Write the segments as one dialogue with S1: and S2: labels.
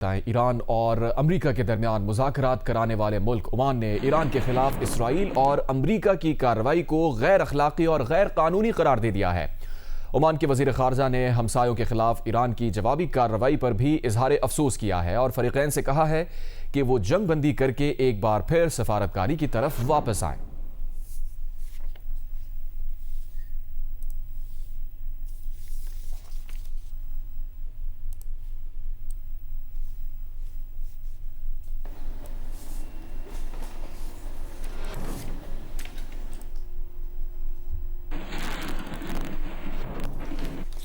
S1: Iran और अमरीका के दरमियान मुज़ाकरात कराने वाले मुल्क ओमान ने ईरान के खिलाफ इसराइल और अमरीका की कार्रवाई को गैर अखलाकी और गैर कानूनी करार दे दिया है। ओमान के वज़ीर ख़ारजा ने हमसायों के खिलाफ ईरान की जवाबी कार्रवाई पर भी इजहार अफसोस किया है और फ़रीक़ैन से कहा है कि वो जंग बंदी करके एक बार फिर सफारतकारी की तरफ वापस आएँ।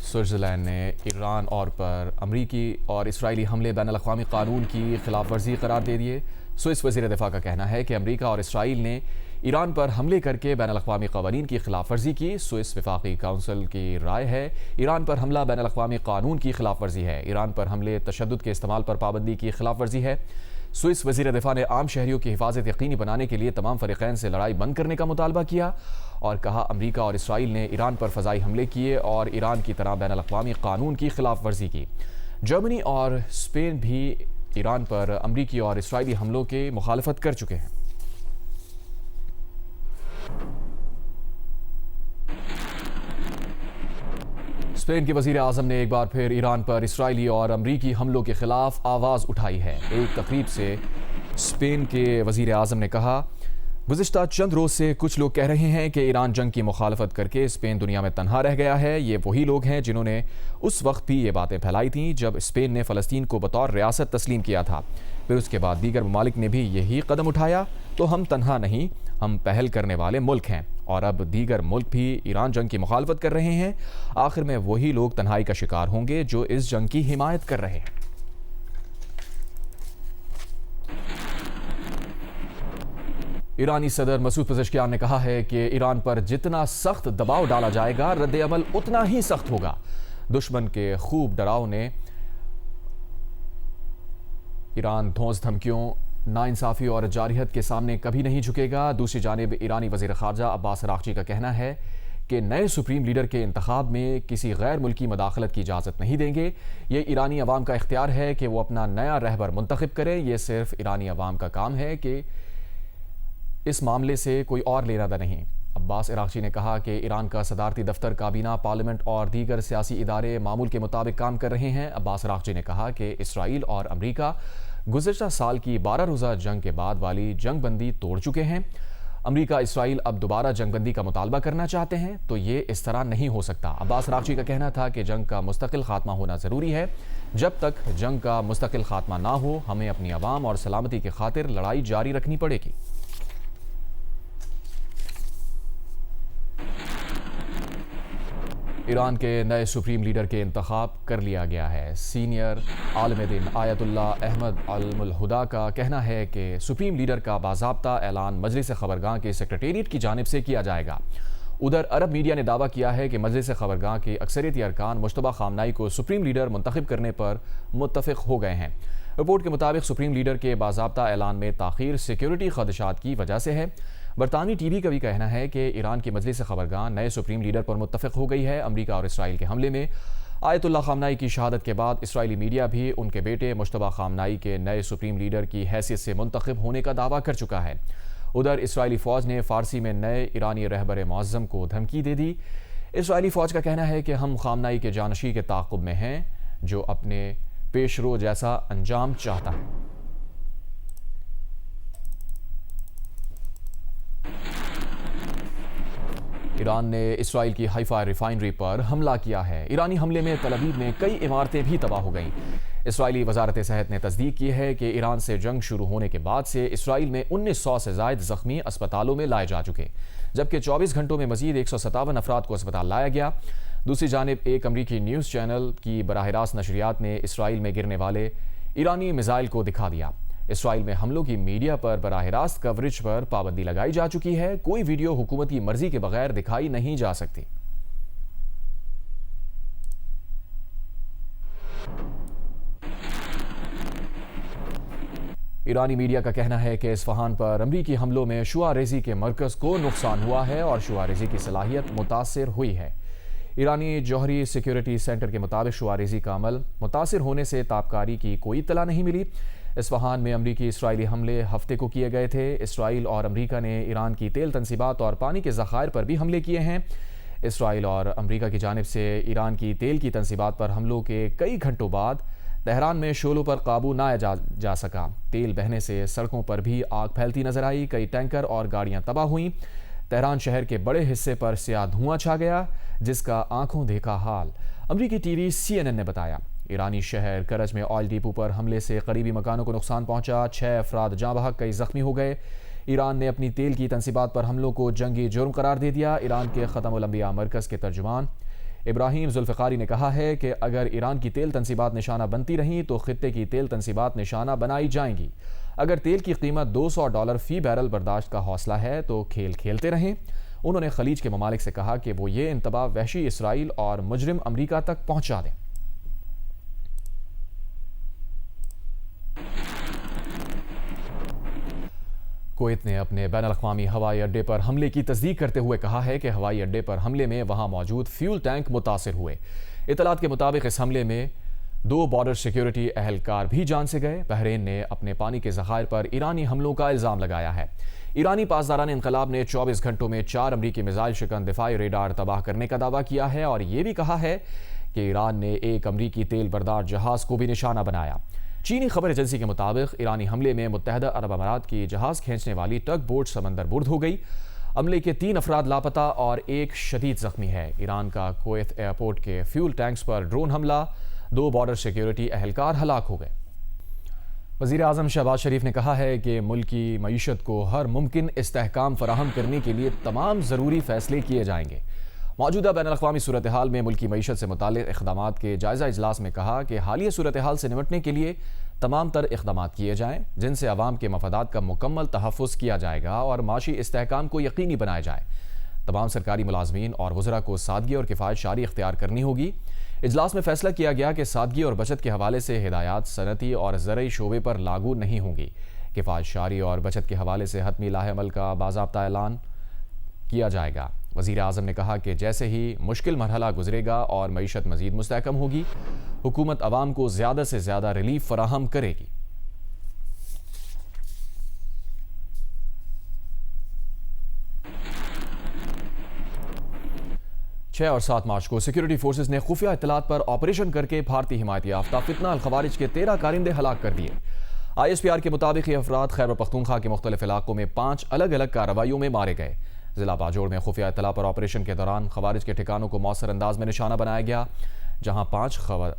S1: स्विट्ज़रलैंड ने ईरान और पर अमरीकी और इसराइली हमले बैनुल-अक़वामी कानून की खिलाफ वर्जी करार दे दिए। स्विस वज़ीर दिफ़ा का कहना है कि अमरीका और इसराइल ने ईरान पर हमले करके बैनुल-अक़वामी क़वानीन की खिलाफ वर्जी की। स्विस वफ़ाक़ी काउंसिल की राय है ईरान पर हमला बैनुल-अक़वामी कानून की खिलाफ वर्जी है। ईरान पर हमले तशद्दुद के इस्तेमाल पर पाबंदी की खिलाफ वर्जी है। स्विस वज़ीर दिफ़ा ने आम शहरियों की हिफाजत यकीनी बनाने के लिए तमाम फ़रीक़ैन से लड़ाई बंद करने का मुतालबा किया और कहा अमरीका और इसराइल ने ईरान पर फ़ज़ाई हमले किए और ईरान की तरह बैनुल-अक़वामी कानून की खिलाफ वर्जी की। जर्मनी और स्पेन भी ईरान पर अमरीकी और इसराइली हमलों की मुखालफत कर चुके हैं। स्पेन के वज़ीर आज़म ने एक बार फिर ईरान पर इसराइली और अमरीकी हमलों के खिलाफ आवाज़ उठाई है। एक तकरीब से स्पेन के वज़ीर आज़म ने कहा, गुज़िश्ता चंद रोज़ से कुछ लोग कह रहे हैं कि ईरान जंग की मुखालफत करके स्पेन दुनिया में तन्हा रह गया है। ये वही लोग हैं जिन्होंने उस वक्त भी ये बातें फैलाई थीं जब स्पेन ने फ़लस्तीन को बतौर रियासत तस्लीम किया था। फिर उसके बाद दीगर ममालिक ने भी यही कदम उठाया। तो हम तन्हा नहीं, हम पहल करने वाले मुल्क हैं और अब दीगर मुल्क भी ईरान जंग की मुखालफत कर रहे हैं। आखिर में वही लोग तन्हाई का शिकार होंगे जो इस जंग की हिमायत कर रहे हैं। ईरानी सदर मसूद पेज़ेश्कियान ने कहा है कि ईरान पर जितना सख्त दबाव डाला जाएगा रद्द अमल उतना ही सख्त होगा। दुश्मन के खूब डराव ने ईरान धौंस धमकियों, नाइंसाफ़ी और जारहियत के सामने कभी नहीं झुकेगा। दूसरी जानिब ईरानी वज़ीर ख़ारजा अब्बास अराग़ची का कहना है कि नए सुप्रीम लीडर के इंतखाब में किसी गैर मुल्की मदाखलत की इजाज़त नहीं देंगे। ये ईरानी अवाम का इख्तियार है कि वो अपना नया रहबर मुंतखब करें। यह सिर्फ ईरानी अवाम का काम है कि इस मामले से कोई और लेना दा नहीं। अब्बास अराग़ची ने कहा कि ईरान का सदारती दफ्तर, काबीना, पार्लियामेंट और दीगर सियासी इदारे मामूल के मुताबिक काम कर रहे हैं। अब्बास अराग़ची ने कहा कि इसराइल और अमरीका गुज़िश्ता साल की 12 रोज़ा जंग के बाद वाली जंग बंदी तोड़ चुके हैं। अमरीका इसराइल अब दोबारा जंग बंदी का मुतालबा करना चाहते हैं तो ये इस तरह नहीं हो सकता। अब्बास अराग़ची का कहना था कि जंग का मुस्तकिल खात्मा होना ज़रूरी है। जब तक जंग का मुस्तकिल खात्मा ना हो हमें अपनी आवाम और सलामती की खातिर लड़ाई जारी रखनी पड़ेगी। ईरान के नए सुप्रीम लीडर के इंतखाब कर लिया गया है। सीनियर आलिम दीन आयतुल्लाह अहमद अल हुदा का कहना है कि सुप्रीम लीडर का बाज़ाब्ता ऐलान मजलिस ख़बरगाह के सेक्रेटेरिएट की जानिब से किया जाएगा। उधर अरब मीडिया ने दावा किया है कि मजलिस ख़बरगाह के अक्सरियती अरकान मुश्तबा ख़ामनाई को सुप्रीम लीडर मुंतखब करने पर मुत्तफ़िक़ हो गए हैं। रिपोर्ट के मुताबिक सुप्रीम लीडर के बाज़ाब्ता ऐलान में ताख़ीर सिक्योरिटी ख़दशात की वजह से है। बरतानवी टीवी का भी कहना है कि ईरान की मजलिस ख़बरगाह नए सुप्रीम लीडर पर मुत्तफ़िक़ हो गई है। अमरीका और इसराइल के हमले में आयतुल्लाह ख़ामनाई की शहादत के बाद इसराइली मीडिया भी उनके बेटे मुश्तबा ख़ामनाई के नए सुप्रीम लीडर की हैसियत से मुंतखब होने का दावा कर चुका है। उधर इसराइली फ़ौज ने फ़ारसी में नए ईरानी रहबर मुअज़्ज़म को धमकी दे दी। इसराइली फ़ौज का कहना है कि हम ख़ामनाई के जानशी के ताक़ुब में हैं जो अपने पेशरो जैसा अंजाम चाहता है। ईरान ने इसराइल की हाइफा रिफाइनरी पर हमला किया है। ईरानी हमले में तल अवीव में कई इमारतें भी तबाह हो गईं। इसराइली वजारत सेहत ने तस्दीक की है कि ईरान से जंग शुरू होने के बाद से इसराइल में 1900 से ज़ायद ज़ख्मी अस्पतालों में लाए जा चुके, जबकि 24 घंटों में मजीद 157 अफराद को अस्पताल लाया गया। दूसरी जानिब एक अमरीकी न्यूज़ चैनल की बराह रास्त नशरियात ने इसराइल में गिरने वाले ईरानी मिसाइल को दिखा दिया। इसराइल में हमलों की मीडिया पर बराह रास्त कवरेज पर पाबंदी लगाई जा चुकी है। कोई वीडियो हुकूमती मर्जी के बगैर दिखाई नहीं जा सकती। ईरानी मीडिया का कहना है कि इस्फहान पर अमरीकी हमलों में शुआ रेज़ी के मरकज़ को नुकसान हुआ है और शुआ रेज़ी की सलाहियत मुतासिर हुई है। ईरानी जौहरी सिक्योरिटी सेंटर के मुताबिक शुआरेजी का अमल मुतासिर होने से ताबकारी की कोई इत्तला नहीं मिली। इस्फहान में अमरीकी इसराइली हमले हफ्ते को किए गए थे। इसराइल और अमरीका ने ईरान की तेल तनसीबात और पानी के ज़खायर पर भी हमले किए हैं। इसराइल और अमरीका की जानिब से ईरान की तेल की तनसीबात पर हमलों के कई घंटों बाद तेहरान में शोलों पर काबू ना जा सका। तेल बहने से सड़कों पर भी आग फैलती नजर आई। कई टैंकर और गाड़ियां तबाह हुईं। तेहरान शहर के बड़े हिस्से पर स्याह धुआं छा गया, जिसका आंखों देखा हाल अमरीकी टीवी CNN ने बताया। ईरानी शहर करज में ऑयल डिपो पर हमले से करीबी मकानों को नुकसान पहुंचा। 6 अफराद जाँ बहक, कई जख्मी हो गए। ईरान ने अपनी तेल की तनसीबात पर हमलों को जंगी जुर्म करार दे दिया। ईरान के ख़त्मुल अंबिया मरकज़ के तर्जुमान इब्राहिम जुल्फ़िकारी ने कहा है कि अगर ईरान की तेल तनसीबात निशाना बनती रहीं तो खित्ते की तेल तनसीबात निशाना बनाई जाएंगी। अगर तेल की कीमत $200 फ़ी बैरल बर्दाश्त का हौसला है तो खेल खेलते रहें। उन्होंने खलीज के ममालिक से कहा कि वो ये इंतबाह वहशी इसराइल और मुजरिम अमरीका तक पहुंचा दें। कुवैत ने अपने बैनुल-अक़वामी हवाई अड्डे पर हमले की तस्दीक करते हुए कहा है कि हवाई अड्डे पर हमले में वहां मौजूद फ्यूल टैंक मुतासिर हुए। इतलात के मुताबिक इस हमले में 2 बॉर्डर सिक्योरिटी एहलकार भी जान से गए। बहरीन ने अपने पानी के ज़खायर पर ईरानी हमलों का इल्ज़ाम लगाया है। ईरानी पासदारान इनकलाब ने 24 घंटों में 4 अमरीकी मिसाइल शिकन दिफाई रेडार तबाह करने का दावा किया है और ये भी कहा है कि ईरान ने एक अमरीकी तेल बरदार जहाज को भी निशाना बनाया। चीनी खबर एजेंसी के मुताबिक ईरानी हमले में मुत्तहदा अरब अमारात की जहाज खींचने वाली टग बोट समंदर बुर्द हो गई। हमले के 3 अफराद लापता और एक शदीद जख्मी है। ईरान का कुवैत एयरपोर्ट के फ्यूल टैंक्स पर ड्रोन हमला, 2 बॉर्डर सिक्योरिटी एहलकार हलाक हो गए। वज़ीर आज़म शहबाज शरीफ ने कहा है कि मुल्क की मईशत को हर मुमकिन इस्तेहकाम फराहम करने के लिए तमाम ज़रूरी फ़ैसले किए जाएंगे। मौजूदा बैनुल-अक़वामी सूरत हाल में मुल्क की मईशत से मुताल्लिक़ इक़दामात के जायज़ा इजलास में कहा कि हालिया सूरत हाल से निपटने के लिए तमाम तर इक़दामात किए जाएँ जिनसे अवाम के मफादात का मुकम्मल तहफ़्फ़ुज़ किया जाएगा और माशी इस्तेहकाम को यकीनी बनाया जाए। तमाम सरकारी मुलाज़मीन और वज़रा को सादगी और किफ़ायत शारी इख्तियार करनी होगी। इजलास में फैसला किया गया कि सादगी और बचत के हवाले से हिदायत सनती और ज़रई शोबे पर लागू नहीं होंगी। किफ़ायत शारी और बचत के हवाले से हतमी लाहेअमल का बाज़ाब्ता ऐलान किया जाएगा। वज़ीर आज़म ने कहा कि जैसे ही मुश्किल मरहला गुजरेगा और मईशत मज़ीद मुस्तहकम होगी, हुकूमत अवाम को ज़्यादा से ज़्यादा रिलीफ फराहम करेगी। छः और 7 मार्च को सिक्योरिटी फोर्सेज ने खुफिया इत्तलात पर ऑपरेशन करके भारतीय हिमायत याफ्ता फितना अल खवारिज के 13 कारिंदे हलाक कर दिए। ISPR के मुताबिक ये अफराद खैबर पख्तूनख्वा के मुख्तलिफ इलाकों में 5 अलग अलग कार्रवाइयों में मारे गए। जिला बाजोड़ में खुफिया इत्तला पर ऑपरेशन के दौरान खवारिज के ठिकानों को मौसर अंदाज में निशाना बनाया गया, जहां 5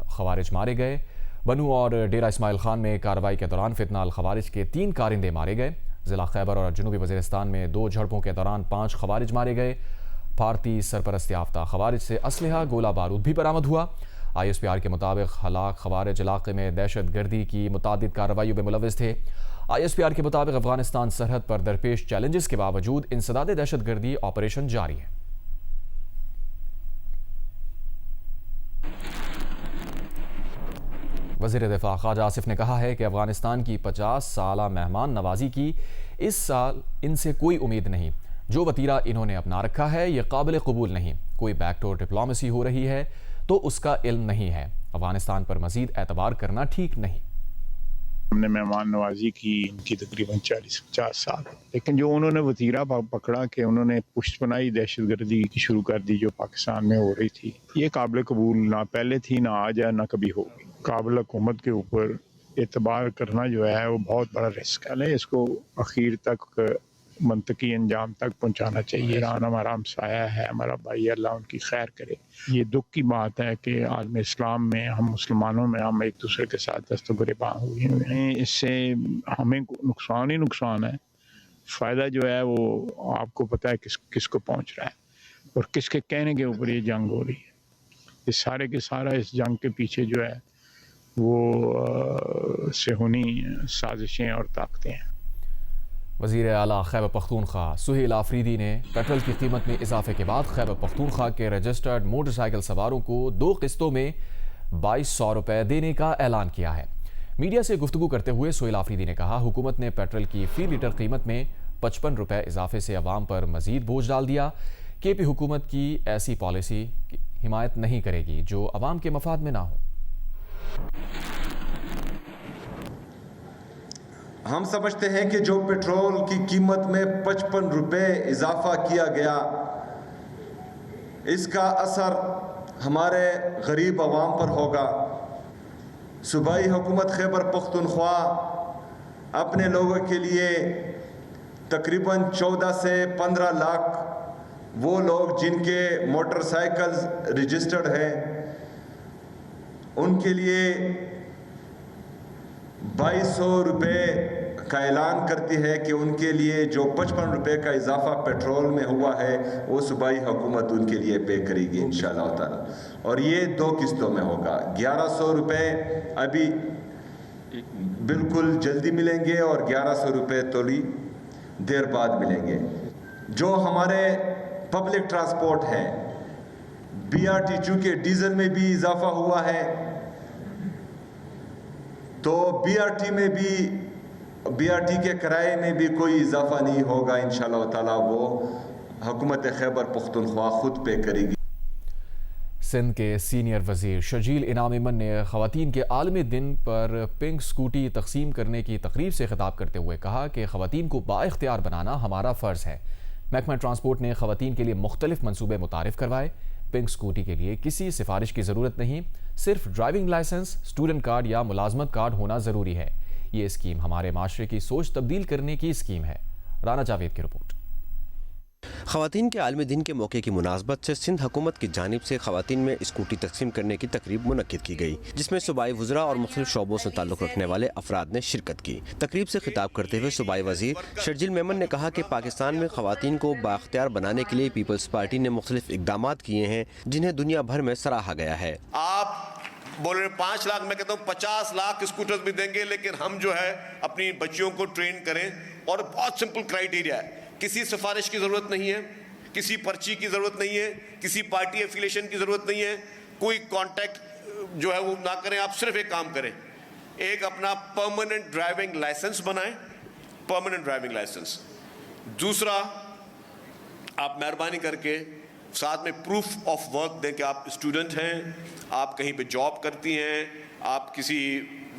S1: खवारिज मारे गए। बनू और डेरा इस्माइल खान में कार्रवाई के दौरान फितना अल खवारिज के 3 कारिंदे मारे गए। जिला खैबर और जनूबी वज़ीरिस्तान में 2 झड़पों के दौरान 5 खवारिज मारे गए। भारतीय सरपरस्त याफ्ता खवारिज से असलहा गोला बारूद भी बरामद हुआ। ISPR के मुताबिक हलाक खवारिज इलाके में दहशत गर्दी की मुतादिद कार्रवाइयों में मुलव्वस थे। ISPR के मुताबिक अफगानिस्तान सरहद पर दरपेश चैलेंजेस के बावजूद इंसदाद दहशत गर्दी ऑपरेशन जारी है। वज़ीर दिफा ख्वाजा आसिफ ने कहा है कि अफगानिस्तान की 50 साला मेहमान नवाजी की इस साल इनसे कोई उम्मीद नहीं। जो वतीरा इन्होंने अपना रखा है ये काबिल कबूल नहीं। कोई बैकडोर डिप्लोमेसी हो रही है तो उसका इल्म नहीं है। अफगानिस्तान पर मजीद एतबार करना ठीक नहीं।
S2: हमने मेहमान नवाजी की इनकी तकरीबन 40-50 साल, लेकिन जो उन्होंने वतीरा पकड़ा कि उन्होंने पुष्टपनाही दहशतगर्दी की शुरू कर दी जो पाकिस्तान में हो रही थी, ये काबिल कबूल ना पहले थी, ना आज है, ना कभी होगी। काबिल हुकूमत के ऊपर एतबार करना जो है वो बहुत बड़ा रिस्क है। इसको आखिर तक मंतकी अंजाम तक पहुंचाना चाहिए। ईरान हमारा हमसाया है, हमारा भाई, अल्लाह उनकी खैर करे। ये दुख की बात है कि आलम इस्लाम में हम मुसलमानों में हम एक दूसरे के साथ दस्तबरबां हुए हैं। इससे हमें नुकसान ही नुकसान है। फ़ायदा जो है वो आपको पता है किसको पहुंच रहा है और किसके कहने के ऊपर ये जंग हो रही है। ये सारे के सारा इस जंग के पीछे जो है वो सेहूनी साजिशें और ताकतें हैं।
S1: वज़ीर आला खैबर पख्तूनख्वा सुहेल आफरीदी ने पेट्रोल की कीमत में इजाफे के बाद खैबर पख्तूनख्वा के रजिस्टर्ड मोटरसाइकिल सवारों को 2 किस्तों में 2200 रुपये देने का ऐलान किया है। मीडिया से गुफ्तगू करते हुए सुहेल आफरीदी ने कहा, हुकूमत ने पेट्रोल की फी लीटर कीमत में 55 रुपये इजाफे से अवाम पर मजीद बोझ डाल दिया। KP हुकूमत की ऐसी पॉलिसी हिमायत नहीं करेगी जो अवाम के मफाद में ना हो।
S3: हम समझते हैं कि जो पेट्रोल की कीमत में 55 रुपए इजाफा किया गया, इसका असर हमारे गरीब अवाम पर होगा। सूबाई हुकूमत खैबर पख्तूनख्वा अपने लोगों के लिए तकरीबन 14 से 15 लाख वो लोग जिनके मोटरसाइकिल रजिस्टर्ड हैं, उनके लिए 2200 रुपये का ऐलान करती है कि उनके लिए जो 55 रुपये का इजाफा पेट्रोल में हुआ है वो सूबाई हुकूमत उनके लिए पे करेगी इंशाअल्लाह ताला। और ये 2 किस्तों में होगा। 1100 रुपये अभी बिल्कुल जल्दी मिलेंगे और 1100 रुपये थोड़ी देर बाद मिलेंगे। जो हमारे पब्लिक ट्रांसपोर्ट है, BRT चूँकि डीजल में भी इजाफा हुआ है तो BRT के किराए में भी कोई इजाफा नहीं होगा इंशाअल्लाह ताला। वो हुकूमत खैबर पख्तूनख्वा खुद पे करेगी।
S1: सिंध के सीनियर वजीर शर्जील इनाम ने ख़वातीन के आलमी दिन पर पिंक स्कूटी तकसीम करने की तकरीब से खिताब करते हुए कहा कि ख़वातीन को बाइख्तियार बनाना हमारा फ़र्ज़ है। महकमा ट्रांसपोर्ट ने ख़वातीन के लिए मुख्तलिफ मनसूबे मुतारिफ करवाए। पिंक स्कूटी के लिए किसी सिफारिश की ज़रूरत नहीं, सिर्फ ड्राइविंग लाइसेंस, स्टूडेंट कार्ड या मुलाजमत कार्ड होना ज़रूरी है। ये स्कीम हमारे माशरे की सोच तब्दील करने की स्कीम है। राना जावेद की रिपोर्ट।
S4: ख़वातीन के आलमी दिन के मौके की मुनासबत से सिंध हुकूमत की जानिब से ख़वातीन में स्कूटी तकसीम करने की तकरीब मुनक्किद की गई, जिसमें सूबाई वज़रा और मुख्तलिफ शोबों से ताल्लुक़ रखने वाले अफराद ने शिरकत की। तकरीब से खिताब करते हुए सूबाई वज़ीर शर्जील मेमन ने कहा कि पाकिस्तान में ख़वातीन को बाख्तियार बनाने के लिए पीपल्स पार्टी ने मुख्तलिफ इक़दामात किए हैं, जिन्हें दुनिया भर में सराहा गया है।
S5: आप बोल रहे 5 लाख, मैं कहता हूँ 50 लाख स्कूटर्स भी देंगे, लेकिन हम जो है अपनी बच्चियों को ट्रेन करें। और बहुत सिंपल क्राइटेरिया है, किसी सिफारिश की ज़रूरत नहीं है, किसी पर्ची की ज़रूरत नहीं है, किसी पार्टी एफिलिएशन की ज़रूरत नहीं है, कोई कांटेक्ट जो है वो ना करें। आप सिर्फ एक काम करें, एक अपना परमानेंट ड्राइविंग लाइसेंस बनाएं, परमानेंट ड्राइविंग लाइसेंस। दूसरा, आप मेहरबानी करके साथ में प्रूफ ऑफ वर्क दें कि आप स्टूडेंट हैं, आप कहीं पे जॉब करती हैं, आप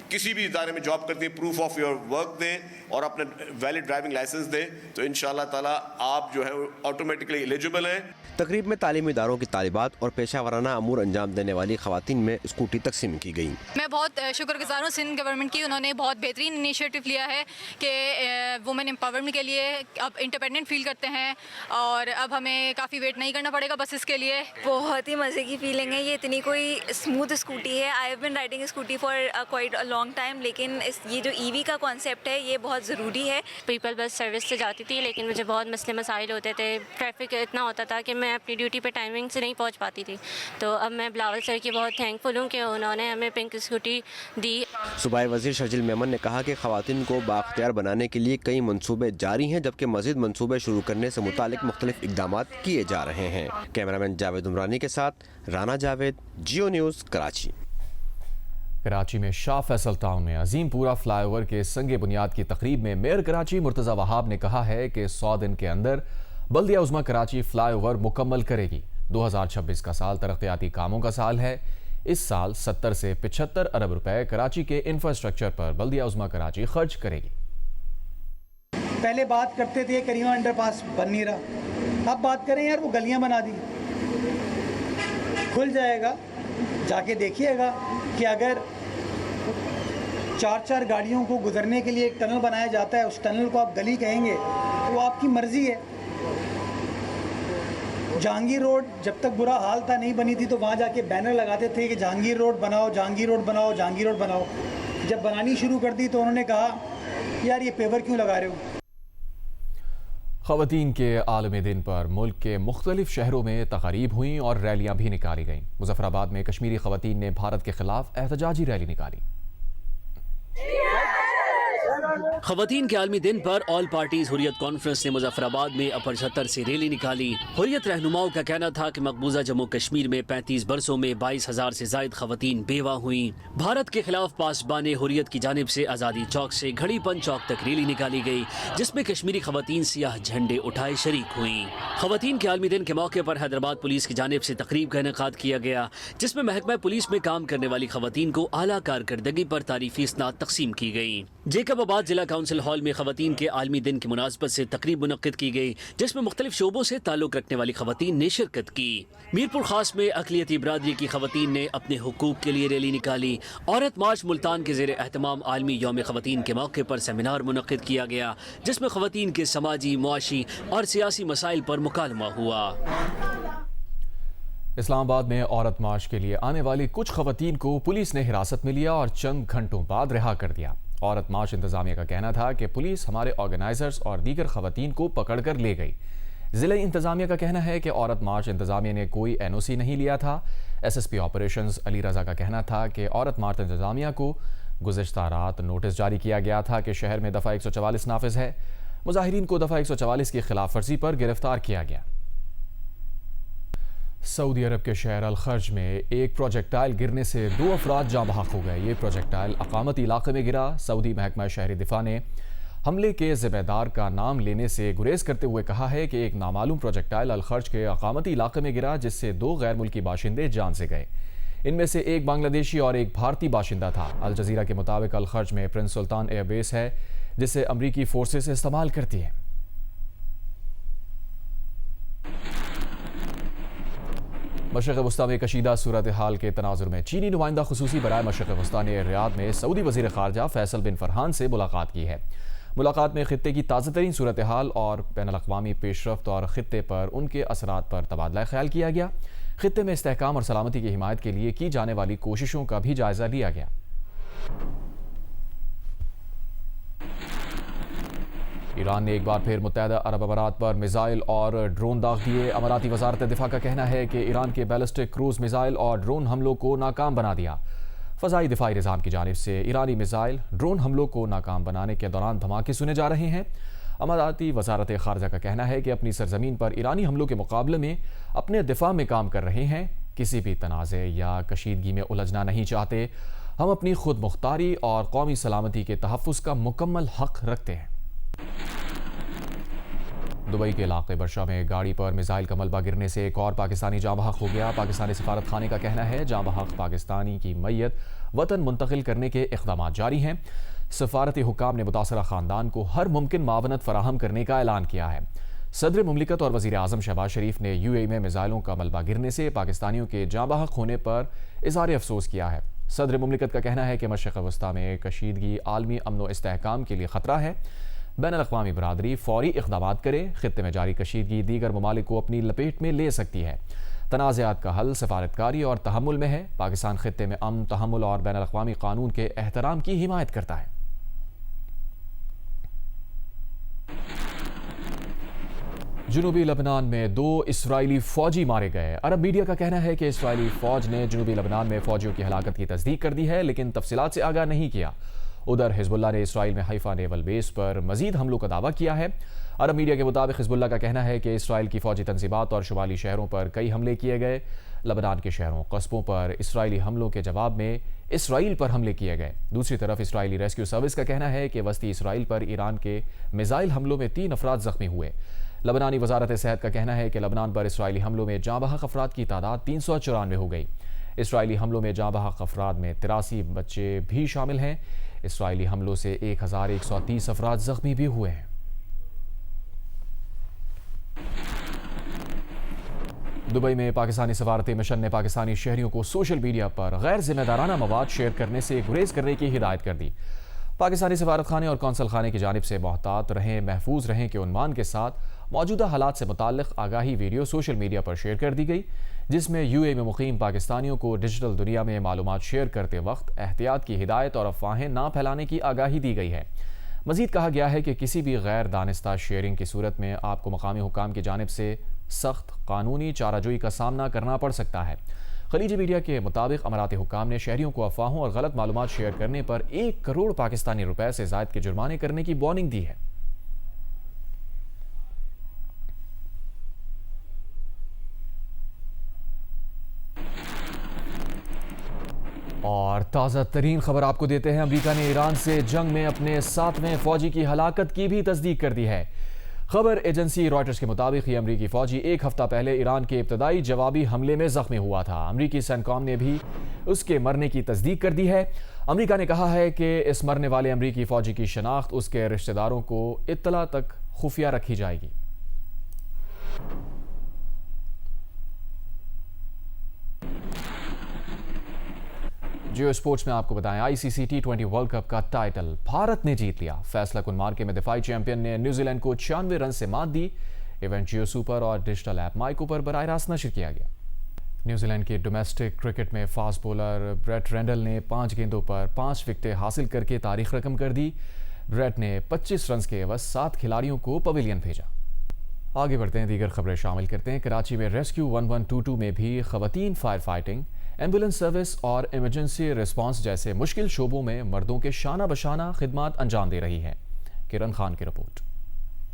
S5: किसी भी इदारे में जॉब करती हैं, प्रूफ ऑफ योर वर्क दें और अपना वैलिड ड्राइविंग लाइसेंस दें, तो इंशाअल्लाह ताला आप जो है ऑटोमेटिकली एलिजिबल हैं।
S4: तकरीब में तालीमी इदारों की तालिबात और पेशा वराना अमूर अंजाम देने वाली ख़वातीन में स्कूटी तकसीम की गई।
S6: मैं बहुत शुक्रगुजार हूँ सिंध गवर्नमेंट की। उन्होंने बहुत बेहतरीन इनिशिएटिव लिया है कि वुमेन एम्पावरमेंट के लिए अब इंडिपेंडेंट फील करते हैं और अब हमें काफ़ी वेट नहीं करना पड़ेगा बस इसके लिए।
S7: बहुत ही मज़े की फीलिंग है। ये इतनी कोई स्मूथ स्कूटी है। I have been riding scooty for quite a long time, लेकिन ये जो EV का कॉन्सेप्ट है ये बहुत ज़रूरी है।
S8: पीपल बस सर्विस से जाती थी, लेकिन मुझे बहुत मसले मसाइल होते थे। ट्रैफिक इतना होता था कि मैं अपनी ड्यूटी पे टाइमिंग से नहीं पहुंच पाती थी। तो अब मैं बिलावल सर की बहुत थैंकफुल हूँ कि उन्होंने हमें पिंक स्कूटी दी।
S4: सूबाई वज़ीर शर्जील मेमन ने कहा कि ख़वातीन को बाख्तियार बनाने के लिए कई मनसूबे जारी हैं, जबकि मज़ीद मनसूबे शुरू करने से मुतालिक मुख्तलिफ इक़दामात किए जा रहे हैं। कैमरामैन जावेद उमरानी के साथ राना जावेद, जियो न्यूज़, कराची।
S1: कराची में शाह फैसल टाउन में अजीमपुरा फ्लाईओवर के संगे बुनियाद की तकरीब में मेयर कराची मुर्तज़ा वहाब ने कहा है कि 100 दिन के अंदर बल्दिया उज़्मा कराची फ्लाईओवर मुकम्मल करेगी। 2026 का साल तरक्याती कामों का साल है। इस साल 70 से 75 अरब रुपए कराची के इंफ्रास्ट्रक्चर पर बल्दिया उज़्मा कराची खर्च करेगी।
S9: पहले बात करते थे करीमा अंडरपास बन नहीं रहा, अब बात करें यार वो गलियां बना दी, खुल जाएगा। जाके देखिएगा कि अगर 4-4 गाड़ियों को गुजरने के लिए एक टनल बनाया जाता है, उस टनल को आप गली कहेंगे तो वो आपकी मर्जी है। जहांगीर रोड जब तक बुरा हाल था, नहीं बनी थी, तो वहाँ जाके बैनर लगाते थे कि जहांगीर रोड बनाओ, जहांगीर रोड बनाओ, जहांगीर रोड बनाओ। जब बनानी शुरू कर दी तो उन्होंने कहा यार ये पेवर क्यों लगा रहे हो।
S1: ख़वातीन के आलमी दिन पर मुल्क के मुख्तलिफ शहरों में तक़रीब हुई और रैलियाँ भी निकाली गईं। मुज़फ़्फ़राबाद में कश्मीरी ख़वातीन ने भारत के खिलाफ एहतजाजी रैली निकाली।
S10: खवातीन के आलमी दिन पर ऑल पार्टीज हुर्रियत कॉन्फ्रेंस ने मुजफ्फराबाद में अपर 76 से रैली निकाली। हुर्रियत रहनुमाओं का कहना था कि मकबूजा जम्मू कश्मीर में 35 बरसों में 22,000 से जायद खवातीन बेवा हुई। भारत के खिलाफ पासबान हुर्रियत की जानिब से आज़ादी चौक से घड़ीपन चौक तक रैली निकाली गई, जिसमें कश्मीरी खवातीन सियाह झंडे उठाए शरीक हुई। खवातीन के आलमी दिन के मौके पर हैदराबाद पुलिस की जानिब से तकरीब का इनेकाद किया गया, जिसमें महकमा पुलिस में काम करने वाली खवातीन को आला कारकर्दगी पर तारीफी इसनाद तकसीम की गई। जेकबाबाद जिला काउंसिल हॉल में खवातीन के आलमी दिन की मुनासबत से तकरीब मुनक्किद की गई, जिसमें मुख्तलिफ शोबों से ताल्लुक रखने वाली खवातीन ने शिरकत की। मीरपुर खास में अक़लियती बरादरी की खवातीन ने अपने हुकूक के लिए रैली निकाली। औरत मार्च मुल्तान के ज़ेर एहतमाम आलमी यौम खवातीन के मौके पर सेमिनार मुनक्किद किया गया, जिसमें खवातीन के समाजी, मुआशी और सियासी मसाइल पर मुकालमा हुआ।
S1: इस्लामाबाद में औरत मार्च के लिए आने वाली कुछ खवातीन को पुलिस ने हिरासत में लिया और चंद घंटों बाद रिहा कर दिया। औरत मार्च इंतजामिया का कहना था कि पुलिस हमारे ऑर्गेनाइजर्स और दीगर खवातीन को पकड़कर ले गई। जिला इंतजामिया का कहना है कि औरत मार्च इंतजामिया ने कोई NOC नहीं लिया था। SSP ऑपरेशंस अली रजा का कहना था कि औरत मार्च इंतजामिया को गुज़िश्ता रात नोटिस जारी किया गया था कि शहर में दफ़ा 144 नाफिज है। मुजाहिरीन को दफ़ा 144 की खिलाफ वर्जी पर गिरफ्तार किया गया। सऊदी अरब के शहर अल-खर्ज में एक प्रोजेक्टाइल गिरने से 2 अफराद जाँ बहक हो गए। ये प्रोजेक्टाइल अकामती इलाके में गिरा। सऊदी महकमा शहरी दिफा ने हमले के ज़िम्मेदार का नाम लेने से गुरेज करते हुए कहा है कि एक नामालूम प्रोजेक्टाइल अल-खर्ज के अकामती इलाके में गिरा, जिससे 2 गैर मुल्की बाशिंदे जान से गए। इनमें से एक बांग्लादेशी और एक भारतीय बाशिंदा था। अल जज़ीरा के मुताबिक अल-खर्ज में प्रिंस सुल्तान एयरबेस है, जिसे अमरीकी फोर्सेस इस्तेमाल करती हैं। मशरिक़ वस्ता में कशीदा सूरत हाल के तनाजुर में चीनी नुमाइंदा खुसूसी बराए मशरिक़ वस्ता ने रियाद में सऊदी वज़ीर ख़ारजा फैसल बिन फरहान से मुलाकात की है। मुलाकात में खित्ते की ताज़ा तरीन सूरत हाल और बैनुल-अक़वामी पेशरफ्त और खित्ते पर उनके असरात पर तबादला ख्याल किया गया। खित्ते में इस्तेहकाम और सलामती की हिमायत के लिए की जाने वाली कोशिशों का भी जायज़ा लिया गया। ईरान ने एक बार फिर मुत्तहदा अरब अमारात पर मिसाइल और ड्रोन दाग दिए। अमाराती वजारत दिफा का कहना है कि ईरान के बैलिस्टिक क्रूज मिसाइल और ड्रोन हमलों को नाकाम बना दिया। फ़ज़ाई दिफाई निज़ाम की जानिब से ईरानी मिसाइल ड्रोन हमलों को नाकाम बनाने के दौरान धमाके सुने जा रहे हैं। अमाराती वजारत ख़ारजा का कहना है कि अपनी सरजमीन पर ईरानी हमलों के मुकाबले में अपने दिफा में काम कर रहे हैं। किसी भी तनाज़े या कशीदगी में उलझना नहीं चाहते। हम अपनी खुद मुख्तारी और कौमी सलामती के तहफ़्फ़ुज़ का मुकम्मल हक़ रखते हैं। दुबई के इलाके बर्शा में गाड़ी पर मिसाइल का मलबा गिरने से एक और पाकिस्तानी जाँ बहक हो गया। पाकिस्तानी सफारत खाने का कहना है जाँ बहक पाकिस्तानी की मैयत वतन मुंतकिल करने के इक़दाम जारी हैं। सफारती हुक्काम ने मुतासरा ख़ानदान को हर मुमकिन मावनत फराहम करने का ऐलान किया है। सदर मुमलिकत और वज़ीर आज़म शहबाज शरीफ ने UAE में मिसाइलों का मलबा गिरने से पाकिस्तानियों के जाँ बहक होने पर इज़हार अफसोस किया है। सदर मुमलिकत का कहना है कि मशरिक़ वस्ता में कशीदगी आलमी अमन व इस्तेहकाम के लिए ख़तरा है। बैनुल-अक़वामी बरादरी फौरी इक़दामात करे। खित्ते में जारी कशीदगी दीगर ममालिक को अपनी लपेट में ले सकती है। तनाज़ात का हल सफारतकारी और तहम्मुल में है। पाकिस्तान खित्ते में अमन, तहम्मुल और बैनुल-अक़वामी कानून के एहतराम की हिमायत करता है। जनूबी लबनान में 2 इसराइली फ़ौजी मारे गए। अरब मीडिया का कहना है कि इसराइली फ़ौज ने जनूबी लबनान में फ़ौजियों की हलाकत की तस्दीक कर दी है, लेकिन तफसीलात से आगाह नहीं किया। उधर हिजबुल्लाह ने इसराइल में हाइफा नेवल बेस पर मजीद हमलों का दावा किया है। अरब मीडिया के मुताबिक हिजबुल्लाह का कहना है कि इसराइल की फ़ौजी तंजीबात और शुमाली शहरों पर कई हमले किए गए। लबनान के शहरों कस्बों पर इसराइली हमलों के जवाब में इसराइल पर हमले किए गए। दूसरी तरफ इसराइली रेस्क्यू सर्विस का कहना है कि वस्ती इसराइल पर ईरान के मिसाइल हमलों में 3 अफराद जख्मी हुए। लबनानी वजारत सेहत का कहना है कि लबनान पर इसराइली हमलों में जाँ बहक अफराद की तादाद 394 हो गई। इसराइली हमलों में जाँ बहक अफराद में 83 बच्चे भी शामिल हैं। इसराइली हमलों से 1130 अफराद जख्मी भी हुए हैं। दुबई में पाकिस्तानी सफारती मिशन ने पाकिस्तानी शहरियों को सोशल मीडिया पर गैर जिम्मेदाराना मवाद शेयर करने से गुरेज करने की हिदायत कर दी। पाकिस्तानी सफारत खाने और कौंसल खाने की जानिब से मोहतात रहें, महफूज रहें के उन्वान के साथ मौजूदा हालात से मुताल्लिक़ आगाही वीडियो सोशल मीडिया पर शेयर कर दी गई, जिसमें UAE में मुकीम पाकिस्तानियों को डिजिटल दुनिया में मालूमात शेयर करते वक्त एहतियात की हिदायत और अफवाहें ना फैलाने की आगाही दी गई है। मजीद कहा गया है कि किसी भी गैर दानिस्ता शेयरिंग की सूरत में आपको मकामी हुकाम की जानिब से सख्त कानूनी चाराजोई का सामना करना पड़ सकता है। खलीजी मीडिया के मुताबिक अमाराती हुक्काम ने शहरियों को अफवाहों और गलत मालूमात शेयर करने पर 1 करोड़ पाकिस्तानी रुपए से ज़ायद के जुर्माने करने की वार्निंग दी है। और ताज़ा तरीन खबर आपको देते हैं। अमेरिका ने ईरान से जंग में अपने 7वें फौजी की हलाकत की भी तस्दीक कर दी है। खबर एजेंसी रॉयटर्स के मुताबिक ये अमरीकी फौजी 1 हफ्ता पहले ईरान के इब्तदाई जवाबी हमले में जख्मी हुआ था। अमरीकी सेंटकॉम ने भी उसके मरने की तस्दीक कर दी है। अमरीका ने कहा है कि इस मरने वाले अमरीकी फौजी की शनाख्त उसके रिश्तेदारों को इत्तला तक खुफिया रखी जाएगी। जियो स्पोर्ट्स में आपको बताएं, आईसीसी T20 वर्ल्ड कप का टाइटल भारत ने जीत लिया। फैसला कुन मार्के में दिफाई चैंपियन ने न्यूजीलैंड को 96 रन से मात दी। इवेंट जियो सुपर और डिजिटल ऐप माइको पर बराह रास्त नशर किया गया। न्यूजीलैंड के डोमेस्टिक क्रिकेट में फास्ट बॉलर ब्रेट रेंडल ने 5 गेंदों पर 5 विकेटें हासिल करके तारीख रकम कर दी। ब्रेट ने 25 रन के एवज 7 खिलाड़ियों को पवेलियन भेजा। आगे बढ़ते हैं, दीगर खबरें शामिल करते हैं। कराची में रेस्क्यू 1122 में भी खवातीन फायर फाइटिंग, एम्बुलेंस सर्विस और इमरजेंसी रिस्पांस जैसे मुश्किल शोबों में मर्दों के शाना बशाना खिदमात अंजाम दे रही है। किरण खान की रिपोर्ट।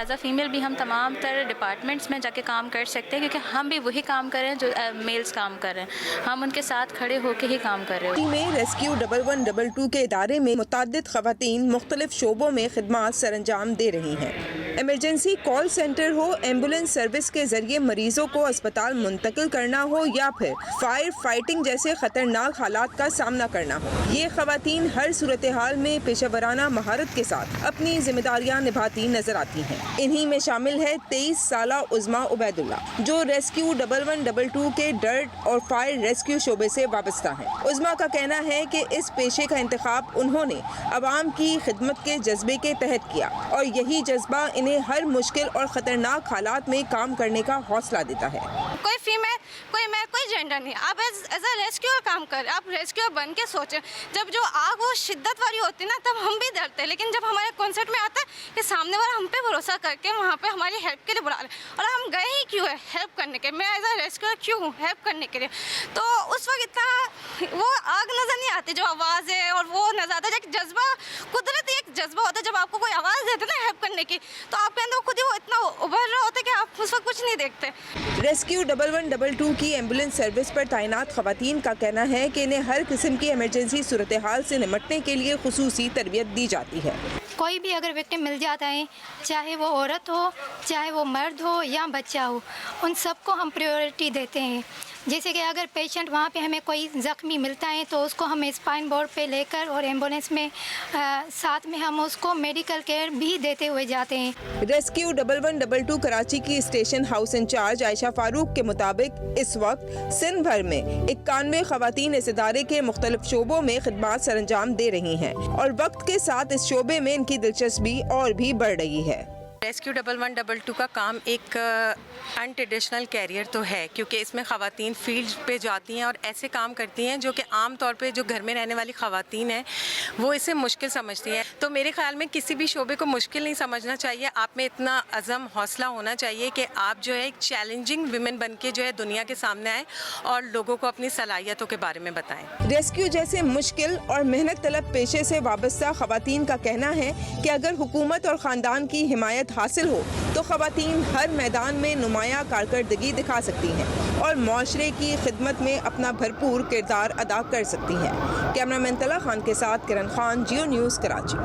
S11: एज अ फीमेल भी हम तमाम तरह डिपार्टमेंट्स में जाके काम कर सकते हैं, क्योंकि हम भी वही काम कर रहे हैं जो मेल्स काम कर रहे हैं। हम उनके साथ खड़े होकर ही काम कर रहे हैं।
S12: में रेस्क्यू 1122 के इदारे में मुतअद्दिद खवातीन मुख्तलिफ शोबों में खिदमात सरअंजाम दे रही हैं। इमरजेंसी कॉल सेंटर हो, एम्बुलेंस सर्विस के जरिए मरीजों को अस्पताल मुंतकिल करना हो, या फिर फायर फाइटिंग जैसे खतरनाक हालात का सामना करना हो, ये खवातीन हर सूरत हाल में पेशेवराना महारत के साथ अपनी जिम्मेदारियां निभाती नजर आती हैं। इन्हीं में शामिल है 23 साला उज़मा उबैदुल्ला, जो रेस्क्यू 1122 के डर्ट और फायर रेस्क्यू शोबे से वाबस्ता है। उज़मा का कहना है कि इस पेशे का इंतखाब उन्होंने अवाम की खिदमत के जज्बे के तहत किया, और यही जज्बा इन्हें हर मुश्किल और खतरनाक हालात में काम करने का हौसला देता है।
S11: कोई फीमेल, कोई मैं, कोई जेंडर नहीं। आप एज अ रेस्क्यूअर काम कर, आप रेस्क्यूअर बन के सोचें। जब जो आग वो शिद्दत वाली होती है ना, तब हम भी डरते हैं, लेकिन जब हमारे कॉन्सेप्ट में आता है कि सामने वाला हम पे भरोसा करके वहाँ पे हमारी हेल्प के लिए बुला रहे, और हम गए ही क्यों है हेल्प करने के। मैं एज अ रेस्क्यूअर क्यों हूँ, हेल्प करने के लिए। तो उस वक्त इतना वो आग नज़र नहीं आती, जो आवाज़ है और वो नज़र आता है। एक जज्बा, कुदरती एक जज्बा होता है, जब आपको कोई आवाज़ देते ना हेल्प करने की, तो आपके अंदर खुद ही वो इतना उभर रहा होता है कि आप उस वक्त कुछ नहीं देखते।
S12: रेस्क्यू 1122 की एम्बुलेंस सर्विस पर तैनात खवातीन का कहना है कि इन्हें हर किस्म की इमरजेंसी सूरत हाल से निपटने के लिए खुसूसी तरबियत दी जाती है।
S13: कोई भी अगर विक्टिम मिल जाता है, चाहे वो औरत हो, चाहे वो मर्द हो या बच्चा हो, उन सबको हम प्रायोरिटी देते हैं। जैसे कि अगर पेशेंट वहाँ पे हमें कोई ज़ख्मी मिलता है तो उसको हम स्पाइन बोर्ड पे लेकर और एम्बुलेंस में साथ में हम उसको मेडिकल केयर भी देते हुए जाते हैं।
S12: रेस्क्यू 1122 कराची की station house incharge Ayesha Farooq के मुताबिक इस वक्त सिंध भर में 91 खवातीन इस इदारे के मुख्तलिफ शोबों में खिदमात सरअंजाम दे रही हैं, और वक्त के साथ इस शोबे में इनकी दिलचस्पी और भी बढ़ रही है।
S14: रेस्क्यू 1122 का काम एक अनट्रेडिशनल कैरियर तो है, क्योंकि इसमें ख़वातीन फील्ड पे जाती हैं और ऐसे काम करती हैं जो कि आम तौर पे जो घर में रहने वाली ख़वातीन हैं वो इसे मुश्किल समझती हैं। तो मेरे ख्याल में किसी भी शोबे को मुश्किल नहीं समझना चाहिए। आप में इतना अज़म हौसला होना चाहिए कि आप जो है एक चैलेंजिंग विमेन बन के जो है दुनिया के सामने आए और लोगों को अपनी सलाहियतों के बारे में बताएं।
S12: रेस्क्यू जैसे मुश्किल और मेहनत तलब पेशे से वाबस्ता ख़वातीन का कहना है कि अगर हुकूमत और ख़ानदान की हिमायत हासिल हो तो ख़वातीन हर मैदान में नुमायाँ कारकर्दगी दिखा सकती हैं और माशरे की खिदमत में अपना भरपूर किरदार अदा कर सकती हैं। कैमरामैन तला खान के साथ किरण खान, जियो न्यूज़, कराची।